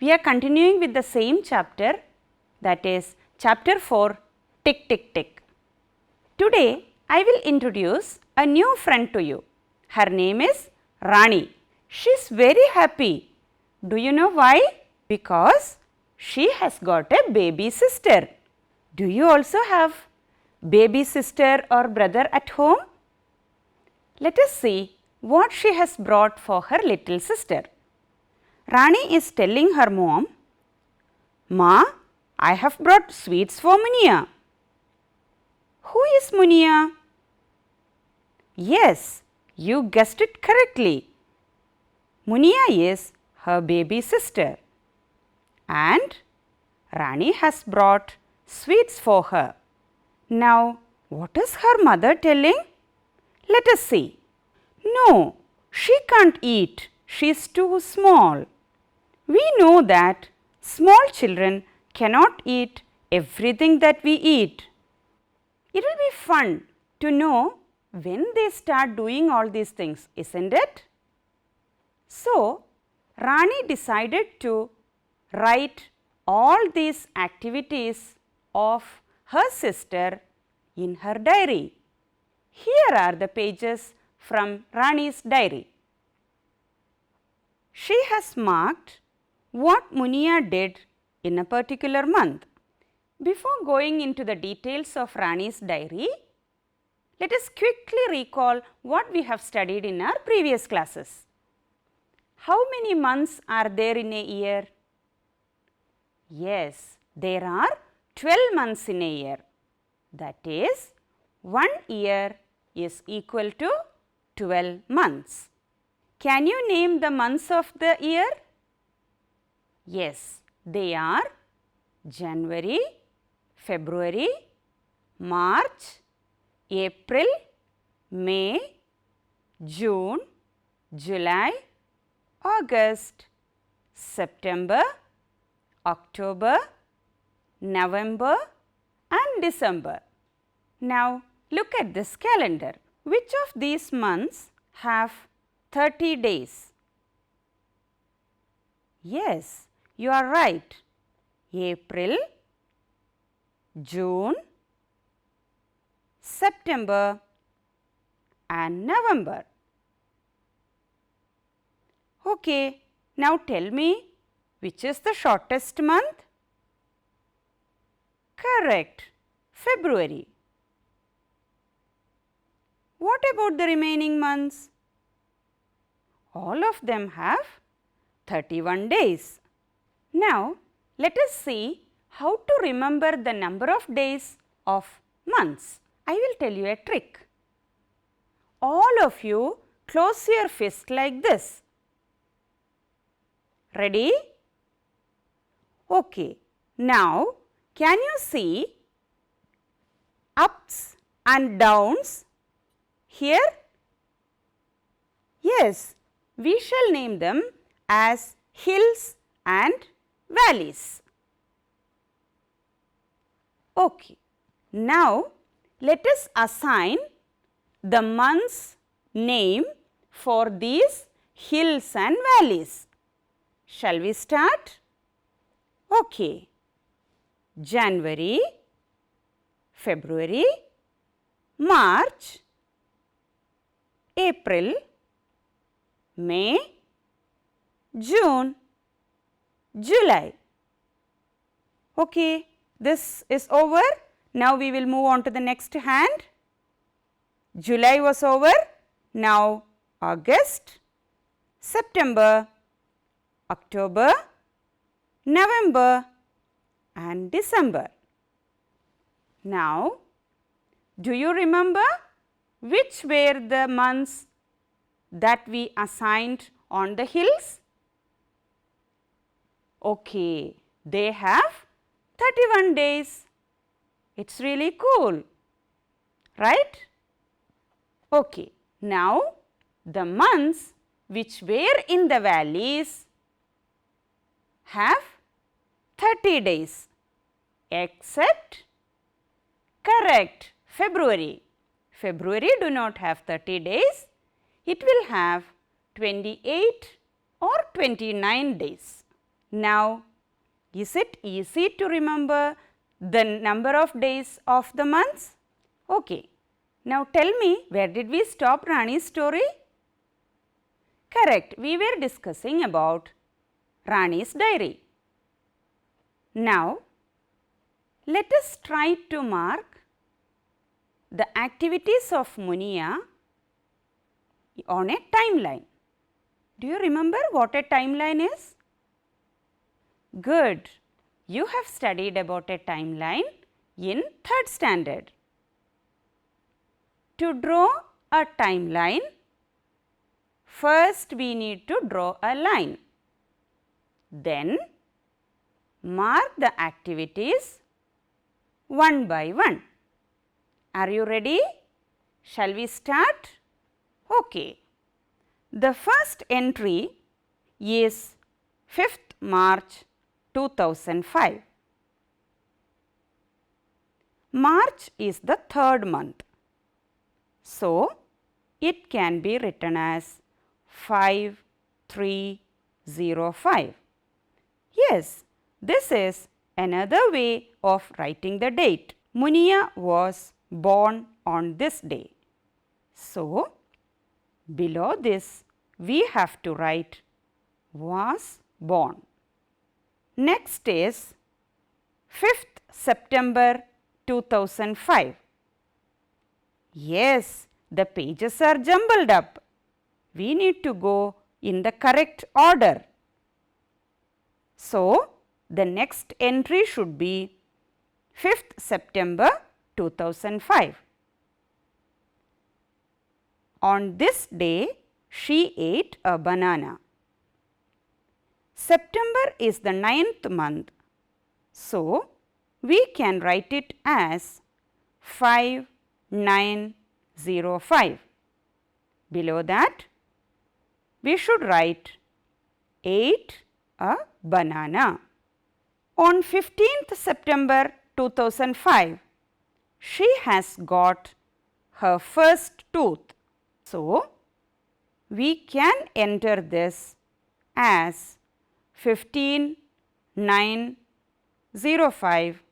we are continuing with the same chapter, that is chapter 4, Tick Tick Tick. Today I will introduce a new friend to you. Her name is Rani. She is very happy. Do you know why? Because she has got a baby sister. Do you also have baby sister or brother at home? Let us see what she has brought for her little sister. Rani is telling her mom, "Ma, I have brought sweets for Muniya." Who is Muniya? Yes, you guessed it correctly. Muniya is her baby sister, and Rani has brought sweets for her. Now, what is her mother telling? Let us see. No, she can't eat. She is too small. We know that small children cannot eat everything that we eat. It will be fun to know when they start doing all these things, isn't it? So, Rani decided to write all these activities of her sister in her diary. Here are the pages from Rani's diary. She has marked what Muniya did in a particular month. Before going into the details of Rani's diary, let us quickly recall what we have studied in our previous classes. How many months are there in a year? Yes, there are 12 months in a year. That is, 1 year is equal to 12 months. Can you name the months of the year? Yes, they are January, February, March, April, May, June, July, August, September, October, November and December. Now, look at this calendar. Which of these months have 30 days? Yes, you are right. April, June, September and November. Okay, now tell me, which is the shortest month? Correct, February. What about the remaining months? All of them have 31 days. Now, let us see how to remember the number of days of months. I will tell you a trick. All of you close your fist like this. Ready? Okay. Now, can you see ups and downs here? Yes, we shall name them as hills and valleys. Okay. Now, let us assign the month's name for these hills and valleys. Shall we start? Okay. January, February, March, April, May, June, July. Okay, this is over. Now we will move on to the next hand. July was over. Now August, September, October, November and December. Now, do you remember which were the months that we assigned on the hills? Okay, they have 31 days. It's really cool, right? Okay, now the months which were in the valleys have 30 days except, correct, February. February do not have 30 days, it will have 28 or 29 days. Now, is it easy to remember the number of days of the months? Okay. Now, tell me, where did we stop Rani's story? Correct, we were discussing about Rani's diary. Now, let us try to mark the activities of Muniya on a timeline. Do you remember what a timeline is? Good. You have studied about a timeline in 3rd standard. To draw a timeline, first we need to draw a line. Then mark the activities one by one. Are you ready? Shall we start? Okay. The first entry is 5th March 2005. March is the 3rd month. So, it can be written as 5305. Yes, this is another way of writing the date. Muniya was born on this day. So, below this we have to write was born. Next is 5th September 2005. Yes, the pages are jumbled up. We need to go in the correct order. So, the next entry should be 5th September 2005. On this day, she ate a banana. September is the 9th month. So, we can write it as 5905. Below that, we should write ate a banana. On 15th September 2005, she has got her first tooth. So, we can enter this as 15905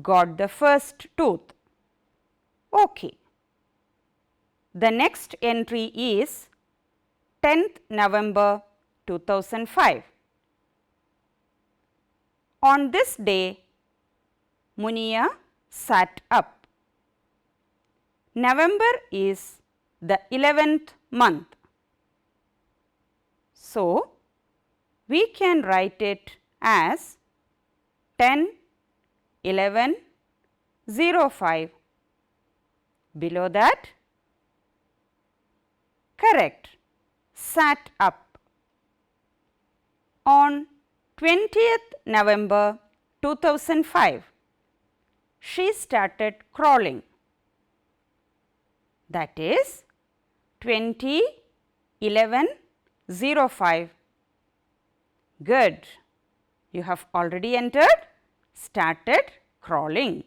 got the first tooth. Okay. The next entry is 10th November 2005. On this day, Muniya sat up. November is the 11th month. So, we can write it as 10/11/05. Below that, correct, sat up. On 20th November 2005, she started crawling. That is 20/11/05. Good. You have already entered started crawling.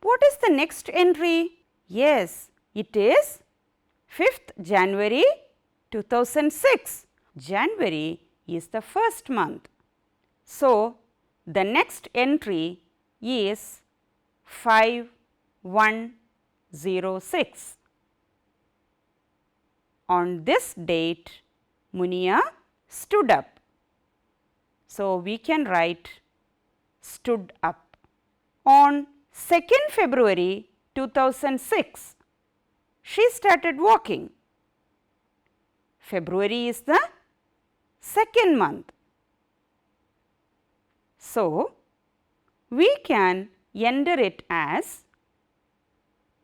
What is the next entry? Yes, it is 5th January 2006. January is the first month. So, the next entry is 5106. On this date, Muniya stood up. So, we can write stood up. On 2nd February 2006, she started walking. February is the second month. So, we can enter it as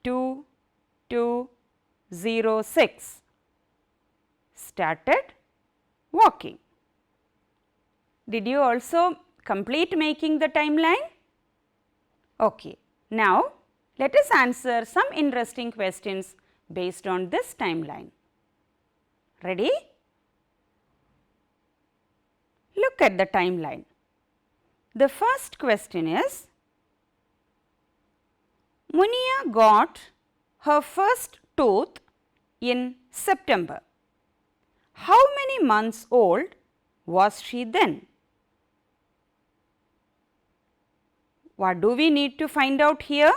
2206. Started walking. Did you also complete making the timeline? Okay. Now, let us answer some interesting questions based on this timeline. Ready? Look at the timeline. The first question is, Muniya got her first tooth in September. How many months old was she then? What do we need to find out here?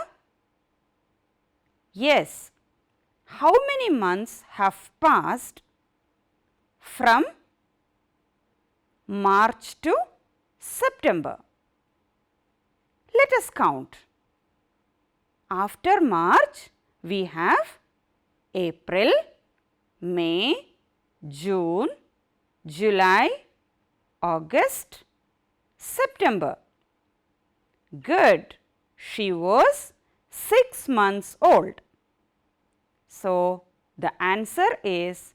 Yes, how many months have passed from March to September? Let us count. After March, we have April, May, June, July, August, September. Good. She was 6 months old. So, the answer is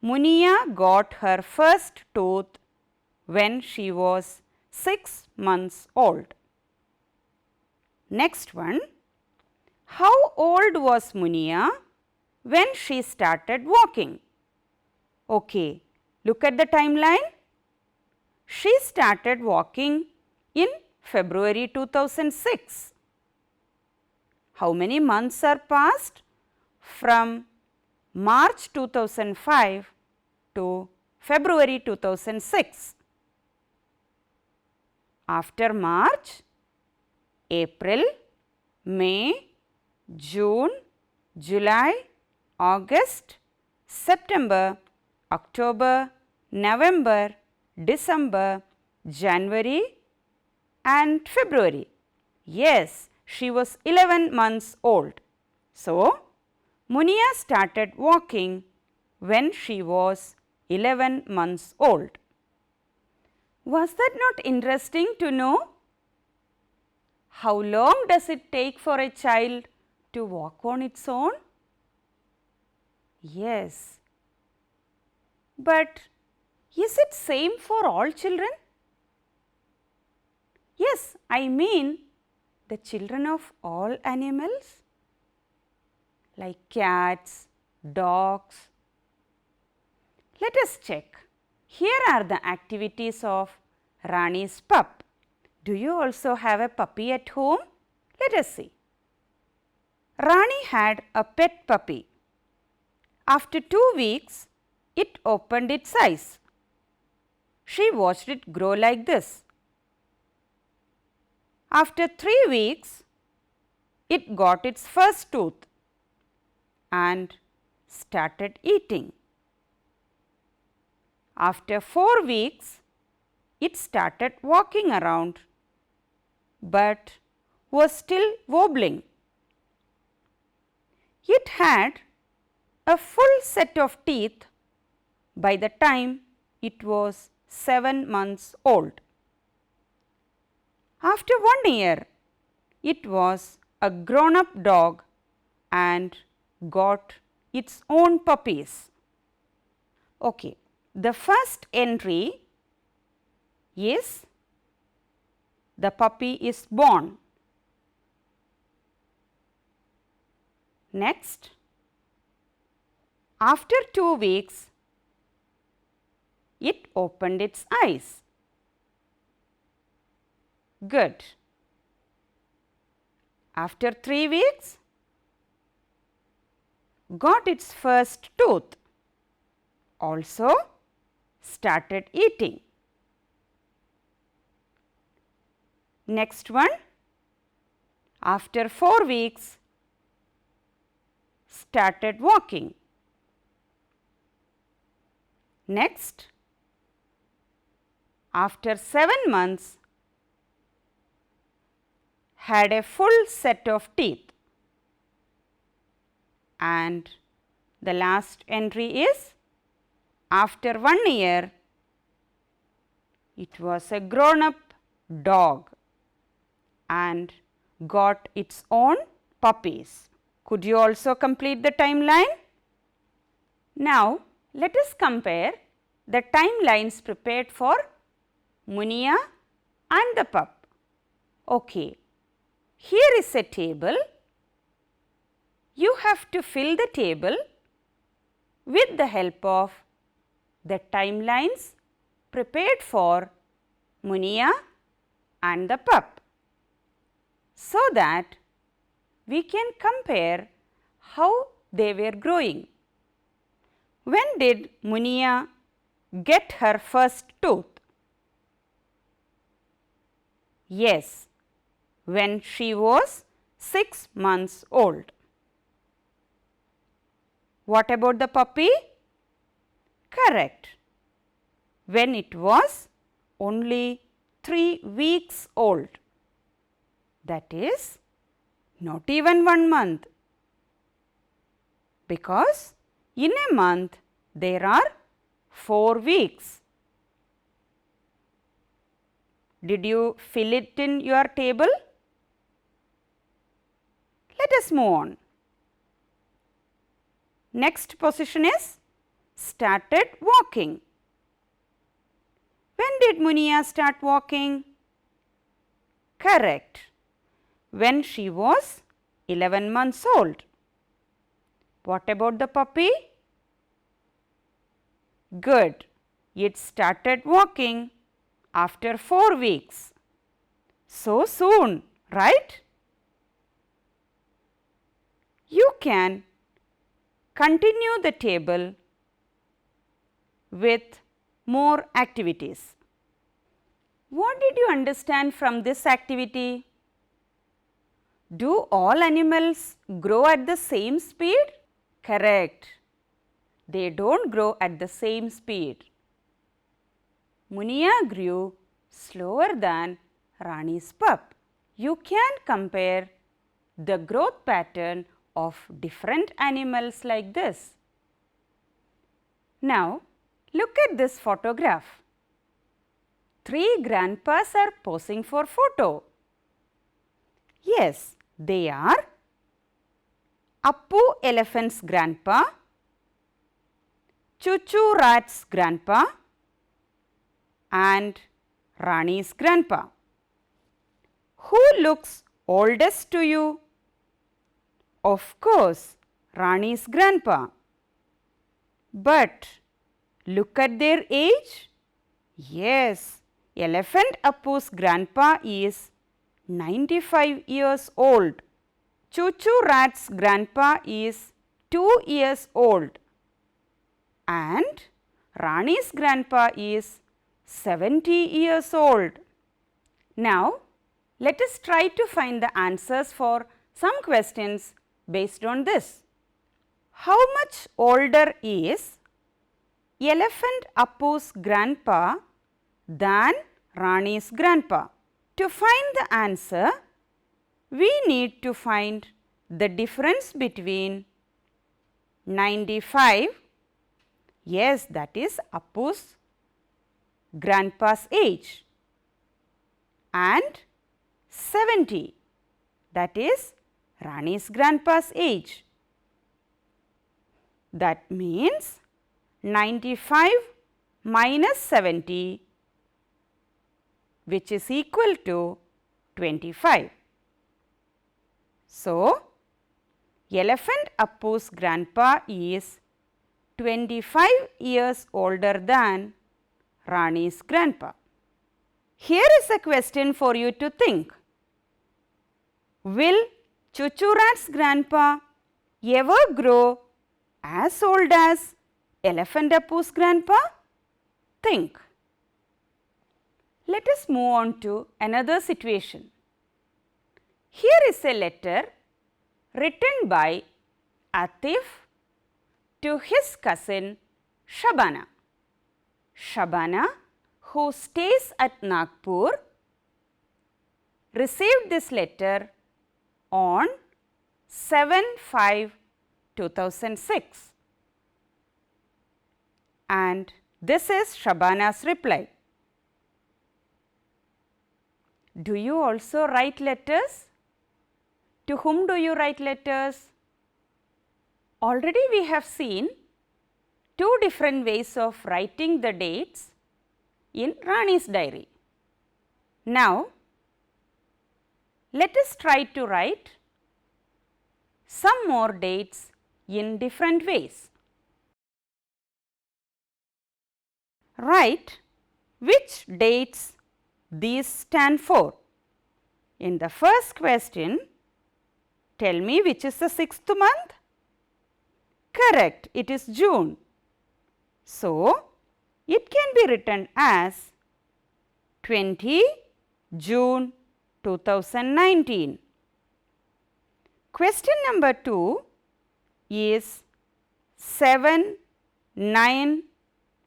Muniya got her first tooth when she was 6 months old. Next one. How old was Muniya when she started walking? Okay, look at the timeline. She started walking in February 2006. How many months are passed? From March 2005 to February 2006. After March, April, May, June, July, August, September, October, November, December, January and February. Yes, she was 11 months old. So, Muniya started walking when she was 11 months old. Was that not interesting to know? How long does it take for a child to walk on its own? Yes. But is it same for all children? Yes, I mean the children of all animals like cats, dogs. Let us check. Here are the activities of Rani's pup. Do you also have a puppy at home? Let us see. Rani had a pet puppy. After 2 weeks, it opened its eyes. She watched it grow like this. After 3 weeks, it got its first tooth and started eating. After 4 weeks, it started walking around but was still wobbling. It had a full set of teeth by the time it was 7 months old. After 1 year, it was a grown-up dog and got its own puppies. Okay, the first entry is the puppy is born. Next, after 2 weeks, it opened its eyes. Good. After 3 weeks, got its first tooth. Also started eating. Next one, after 4 weeks, started walking. Next, after 7 months, had a full set of teeth. And the last entry is after 1 year, it was a grown-up dog and got its own puppies. Could you also complete the timeline? Now, let us compare the timelines prepared for Muniya and the pup. Okay, here is a table. You have to fill the table with the help of the timelines prepared for Muniya and the pup, so that we can compare how they were growing. When did Muniya get her first tooth? Yes, when she was 6 months old. What about the puppy? Correct. When it was only 3 weeks old. That is not even 1 month, because in a month there are 4 weeks. Did you fill it in your table? Let us move on. Next position is started walking. When did Muniya start walking? Correct. When she was 11 months old. What about the puppy? Good. It started walking after 4 weeks. So soon, right? You can continue the table with more activities. What did you understand from this activity? Do all animals grow at the same speed? Correct. They don't grow at the same speed. Muniya grew slower than Rani's pup. You can compare the growth pattern of different animals like this. Now, look at this photograph. 3 grandpas are posing for photo. Yes, they are Appu elephant's grandpa, Chuchu rat's grandpa and Rani's grandpa. Who looks oldest to you? Of course, Rani's grandpa. But look at their age. Yes, Elephant Appu's grandpa is 95 years old. Chuchu rat's grandpa is 2 years old. And Rani's grandpa is 70 years old. Now, let us try to find the answers for some questions based on this. How much older is Elephant Appu's grandpa than Rani's grandpa? To find the answer, we need to find the difference between 95, yes, that is Appu's grandpa's age, and 70, that is Rani's grandpa's age. That means 95 minus 70, which is equal to 25. So, Elephant Appu's grandpa is 25 years older than Rani's grandpa. Here is a question for you to think. Will Chuchu rat's grandpa ever grow as old as Elephant Appu's grandpa? Think. Let us move on to another situation. Here is a letter written by Atif to his cousin Shabana. Shabana, who stays at Nagpur, received this letter on 7/5/2006. And this is Shabana's reply. Do you also write letters? To whom do you write letters? Already we have seen 2 different ways of writing the dates in Rani's diary. Now, let us try to write some more dates in different ways. Write which dates these stand for. In the first question, tell me which is the 6th month? Correct, it is June. So, it can be written as 20 June 2019. Question number 2 is 7, 9,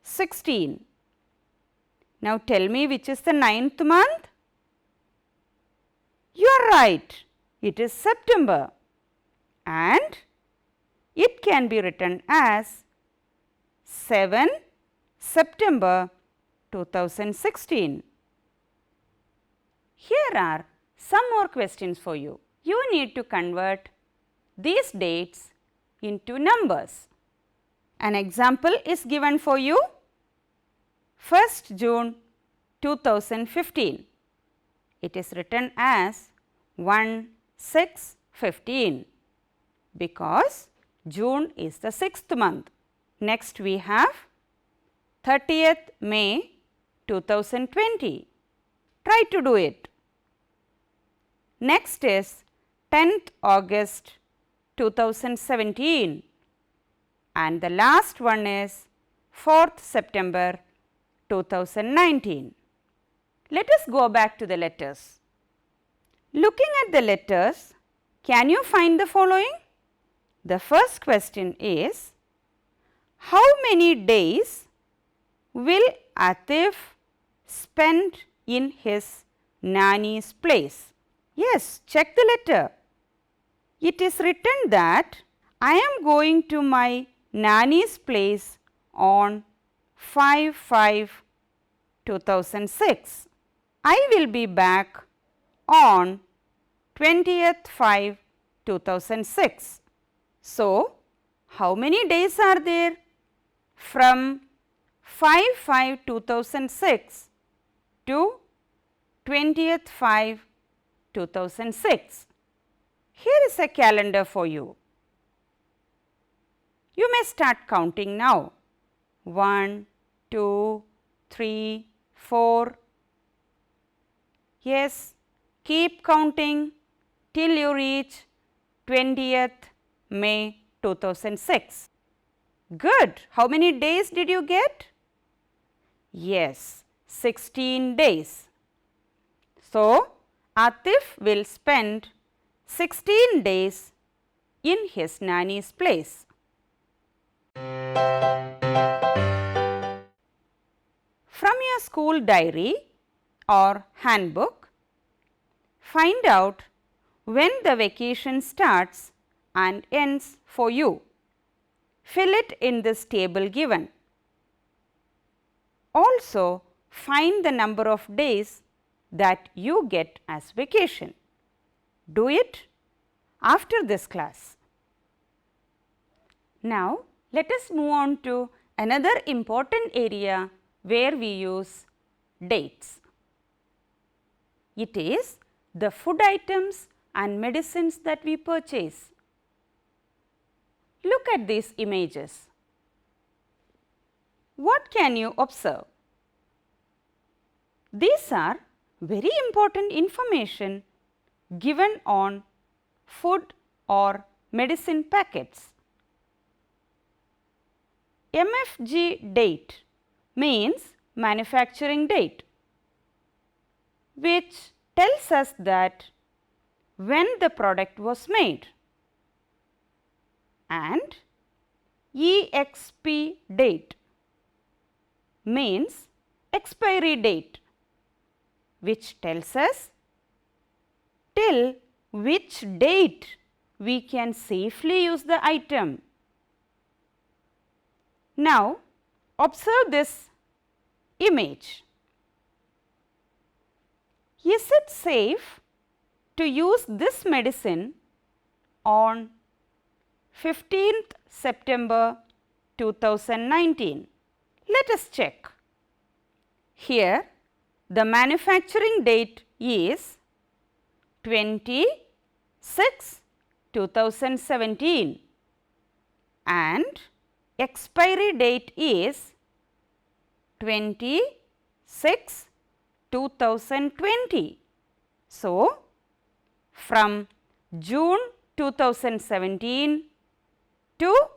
16. Now tell me which is the 9th month? You are right, it is September, and it can be written as 7 September 2016. Here are some more questions for you. You need to convert these dates into numbers. An example is given for you. 1st June 2015. It is written as 1/6/15 because June is the 6th month. Next we have 30th May 2020. Try to do it. Next is 10th August 2017 and the last one is 4th September 2019. Let us go back to the letters. Looking at the letters, can you find the following? The first question is, how many days will Atif spend in his nanny's place? Yes, check the letter. It is written that I am going to my nanny's place on 5/5/2006. I will be back on 20th/5/2006. So, how many days are there from 5/5/2006 to 20th/5/2006? Here is a calendar for you. You may start counting now. 1, 2, 3, 4. Yes, keep counting till you reach 20th May 2006. Good. How many days did you get? Yes, 16 days. So, Atif will spend 16 days in his nanny's place. From your school diary or handbook, find out when the vacation starts and ends for you. Fill it in this table given. Also, find the number of days that you get as vacation. Do it after this class. Now, let us move on to another important area where we use dates. It is the food items and medicines that we purchase. Look at these images. What can you observe? These are very important information given on food or medicine packets. MFG date means manufacturing date, which tells us that when the product was made, and EXP date means expiry date, which tells us till which date we can safely use the item. Now, observe this image. Is it safe to use this medicine on 15th September 2019? Let us check. Here, the manufacturing date is 20/6/2017 and expiry date is 20/6/2020. So, from June 2017 to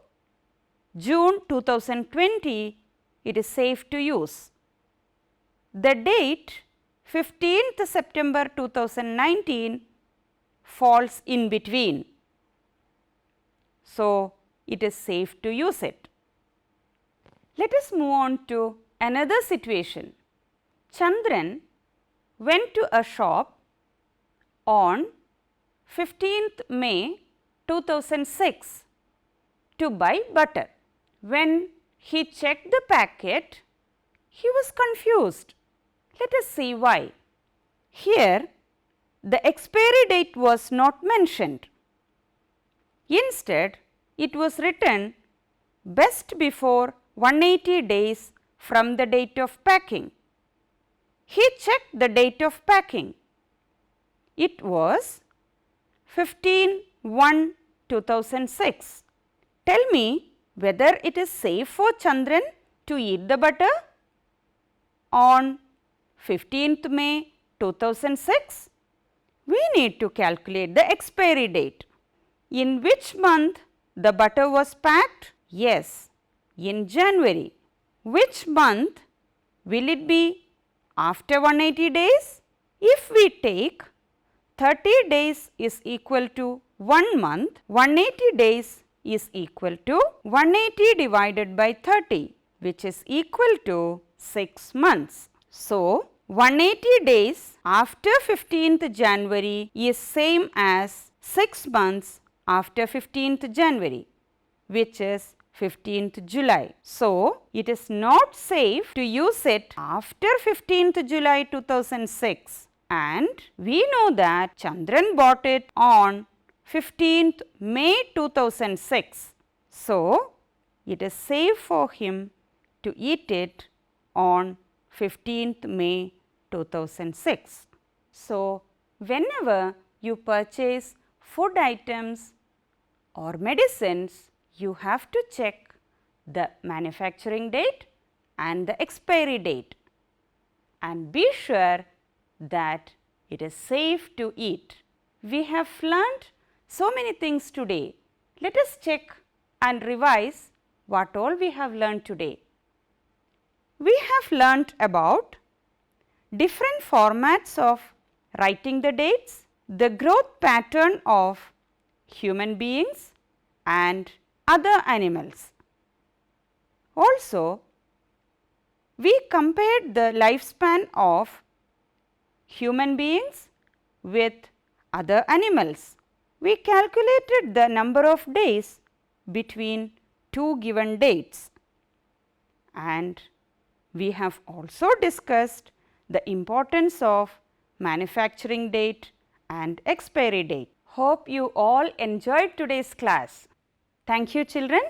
June 2020, it is safe to use. The date 15th September 2019 falls in between. So, it is safe to use it. Let us move on to another situation. Chandran went to a shop on 15th May 2006 to buy butter. When he checked the packet, he was confused. Let us see why. Here, the expiry date was not mentioned. Instead, it was written best before 180 days from the date of packing. He checked the date of packing. It was 15/1/2006. Tell me whether it is safe for Chandran to eat the butter on 15th May 2006. We need to calculate the expiry date. In which month the butter was packed? Yes, in January. Which month will it be after 180 days? If we take 30 days is equal to 1 month, 180 days is equal to 180 divided by 30, which is equal to 6 months. So, 180 days after 15th January is same as 6 months after 15th January, which is 15th July. So, it is not safe to use it after 15th July 2006, and we know that Chandran bought it on 15th May 2006. So, it is safe for him to eat it on 15th May 2006. So, whenever you purchase food items or medicines, you have to check the manufacturing date and the expiry date, and be sure that it is safe to eat. We have learned so many things today. Let us check and revise what all we have learned today. We have learnt about different formats of writing the dates, the growth pattern of human beings and other animals. Also, we compared the lifespan of human beings with other animals. We calculated the number of days between two given dates, and we have also discussed the importance of manufacturing date and expiry date. Hope you all enjoyed today's class. Thank you, children.